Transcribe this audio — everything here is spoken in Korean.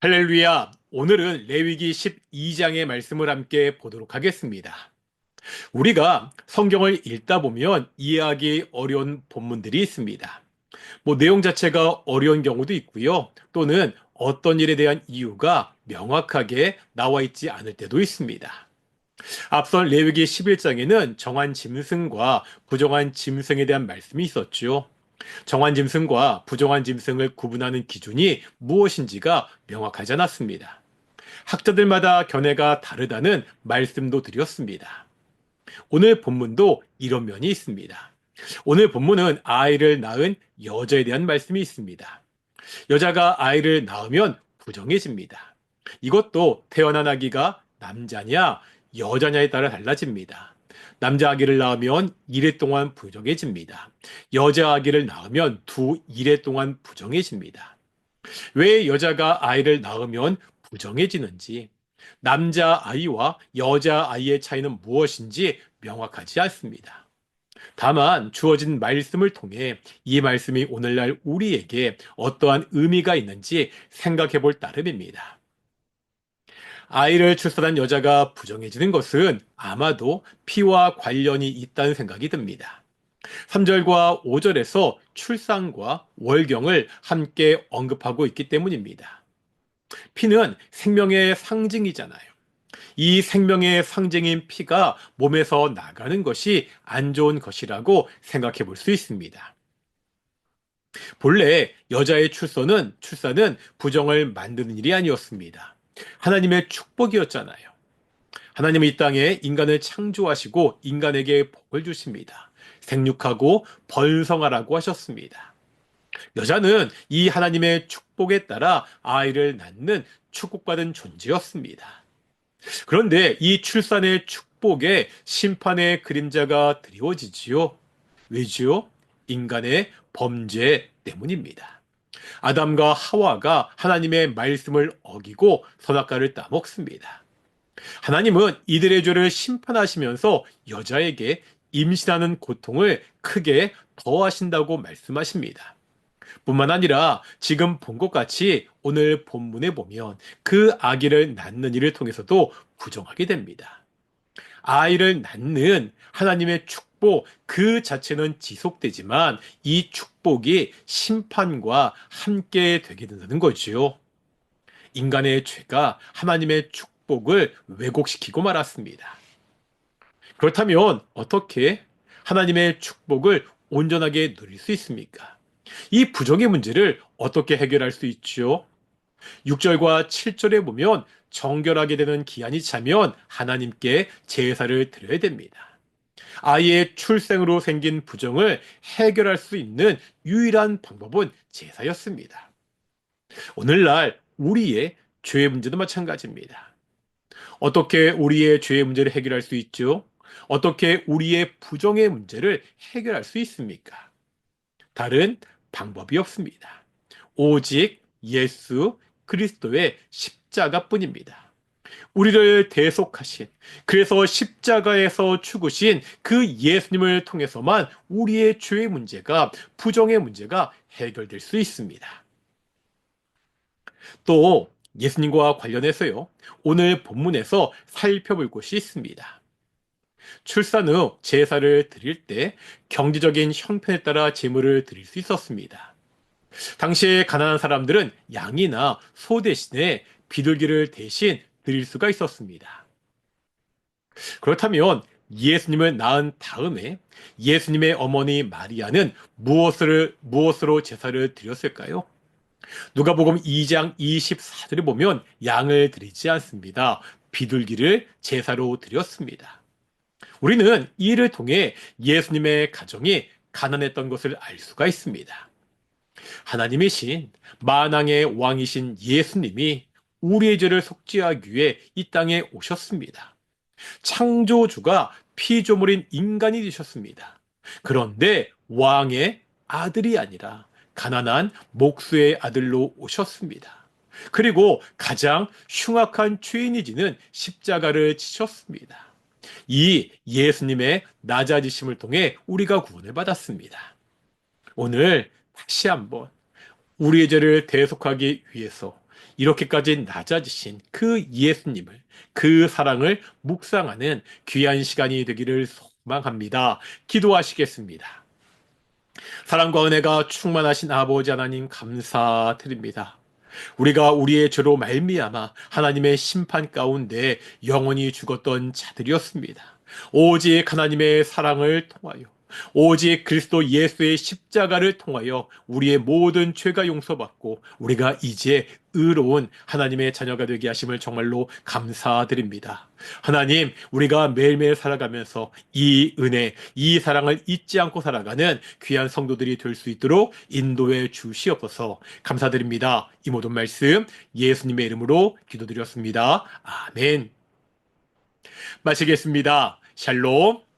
할렐루야! 오늘은 레위기 12장의 말씀을 함께 보도록 하겠습니다. 우리가 성경을 읽다 보면 이해하기 어려운 본문들이 있습니다. 내용 자체가 어려운 경우도 있고요. 또는 어떤 일에 대한 이유가 명확하게 나와 있지 않을 때도 있습니다. 앞선 레위기 11장에는 정한 짐승과 부정한 짐승에 대한 말씀이 있었죠. 정한 짐승과 부정한 짐승을 구분하는 기준이 무엇인지가 명확하지 않았습니다. 학자들마다 견해가 다르다는 말씀도 드렸습니다. 오늘 본문도 이런 면이 있습니다. 오늘 본문은 아이를 낳은 여자에 대한 말씀이 있습니다. 여자가 아이를 낳으면 부정해집니다. 이것도 태어난 아기가 남자냐 여자냐에 따라 달라집니다. 남자 아기를 낳으면 1회 동안 부정해집니다. 여자 아기를 낳으면 두 1회 동안 부정해집니다. 왜 여자가 아이를 낳으면 부정해지는지, 남자 아이와 여자 아이의 차이는 무엇인지 명확하지 않습니다. 다만 주어진 말씀을 통해 이 말씀이 오늘날 우리에게 어떠한 의미가 있는지 생각해 볼 따름입니다. 아이를 출산한 여자가 부정해지는 것은 아마도 피와 관련이 있다는 생각이 듭니다. 3절과 5절에서 출산과 월경을 함께 언급하고 있기 때문입니다. 피는 생명의 상징이잖아요. 이 생명의 상징인 피가 몸에서 나가는 것이 안 좋은 것이라고 생각해 볼 수 있습니다. 본래 여자의 출산은 부정을 만드는 일이 아니었습니다. 하나님의 축복이었잖아요. 하나님은 이 땅에 인간을 창조하시고 인간에게 복을 주십니다. 생육하고 번성하라고 하셨습니다. 여자는 이 하나님의 축복에 따라 아이를 낳는 축복받은 존재였습니다. 그런데 이 출산의 축복에 심판의 그림자가 드리워지지요. 왜지요? 인간의 범죄 때문입니다. 아담과 하와가 하나님의 말씀을 어기고 선악과를 따먹습니다. 하나님은 이들의 죄를 심판하시면서 여자에게 임신하는 고통을 크게 더하신다고 말씀하십니다. 뿐만 아니라 지금 본 것 같이 오늘 본문에 보면 그 아기를 낳는 일을 통해서도 부정하게 됩니다. 아이를 낳는 하나님의 축복 그 자체는 지속되지만 이 축복이 심판과 함께 되게 된다는 거지요. 인간의 죄가 하나님의 축복을 왜곡시키고 말았습니다. 그렇다면 어떻게 하나님의 축복을 온전하게 누릴 수 있습니까? 이 부정의 문제를 어떻게 해결할 수 있죠? 6절과 7절에 보면 정결하게 되는 기한이 차면 하나님께 제사를 드려야 됩니다. 아이의 출생으로 생긴 부정을 해결할 수 있는 유일한 방법은 제사였습니다. 오늘날 우리의 죄의 문제도 마찬가지입니다. 어떻게 우리의 죄의 문제를 해결할 수 있죠? 어떻게 우리의 부정의 문제를 해결할 수 있습니까? 다른 방법이 없습니다. 오직 예수 그리스도의 십자가뿐입니다. 우리를 대속하신, 그래서 십자가에서 죽으신 그 예수님을 통해서만 우리의 죄의 문제가, 부정의 문제가 해결될 수 있습니다. 또 예수님과 관련해서요, 오늘 본문에서 살펴볼 곳이 있습니다. 출산 후 제사를 드릴 때 경제적인 형편에 따라 제물을 드릴 수 있었습니다. 당시에 가난한 사람들은 양이나 소 대신에 비둘기를 대신 드릴 수가 있었습니다. 그렇다면 예수님을 낳은 다음에 예수님의 어머니 마리아는 무엇으로 제사를 드렸을까요? 누가복음 2장 24절에 보면 양을 드리지 않습니다. 비둘기를 제사로 드렸습니다. 우리는 이를 통해 예수님의 가정이 가난했던 것을 알 수가 있습니다. 하나님이신 만왕의 왕이신 예수님이 우리의 죄를 속죄하기 위해 이 땅에 오셨습니다. 창조주가 피조물인 인간이 되셨습니다. 그런데 왕의 아들이 아니라 가난한 목수의 아들로 오셨습니다. 그리고 가장 흉악한 죄인이지는 십자가를 지셨습니다. 이 예수님의 낮아지심을 통해 우리가 구원을 받았습니다. 오늘 다시 한번 우리의 죄를 대속하기 위해서 이렇게까지 낮아지신 그 예수님을, 그 사랑을 묵상하는 귀한 시간이 되기를 소망합니다. 기도하시겠습니다. 사랑과 은혜가 충만하신 아버지 하나님 감사드립니다. 우리가 우리의 죄로 말미암아 하나님의 심판 가운데 영원히 죽었던 자들이었습니다. 오직 하나님의 사랑을 통하여, 오직 그리스도 예수의 십자가를 통하여 우리의 모든 죄가 용서받고 우리가 이제 의로운 하나님의 자녀가 되게 하심을 정말로 감사드립니다. 하나님, 우리가 매일매일 살아가면서 이 은혜, 이 사랑을 잊지 않고 살아가는 귀한 성도들이 될 수 있도록 인도해 주시옵소서. 감사드립니다. 이 모든 말씀 예수님의 이름으로 기도드렸습니다. 아멘. 마치겠습니다. 샬롬.